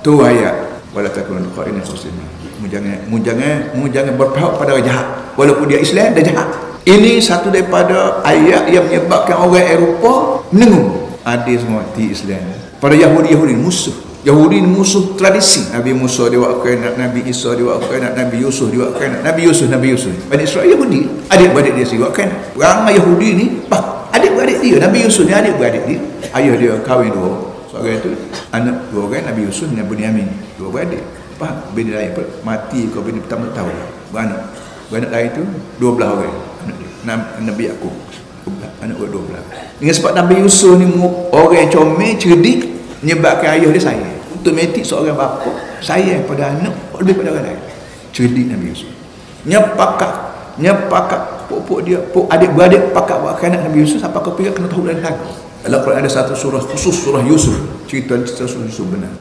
Tu ayat wala takunu qa'ina khusina. Mu jangan berpihak pada orang jahat walaupun dia Islam dia jahat. Ini satu daripada ayat yang menyebabkan orang Eropah menengung ada semua di Islam. Pada Yahudi musuh tradisi. Nabi Musa diwakilkan nak Nabi Isa diwakilkan nak Nabi Yusuf diwakilkan nak Nabi Yusuf. Bani Israel Yahudi, adik-beradik dia diwakilkan. Ramai Yahudi ni adik-beradik dia. Nabi Yusuf ni adik-beradik dia. Ayah dia kahwin dua. Seorang itu anak dua orang, Nabi Yusuf dan Bunyamin, dua beradik. Bini lain pun mati kau bini pertama tahu beranak lain tu 12 orang anak dia. Nabi Yaqub anak 12. Dengan sebab Nabi Yusuf ni orang comel cerdik, menyebabkan ayah dia sayang. Automatik seorang bapa sayang pada anak lebih pada orang lain. Cerdik Nabi Yusuf. Nyepakat pokok dia, adik-beradik pakat buat anak Nabi Yusuf sampai kau pergi kena tahu dalam lagu. Dalam Quran ada satu surah khusus, surah Yusuf, cerita surah Yusuf benar.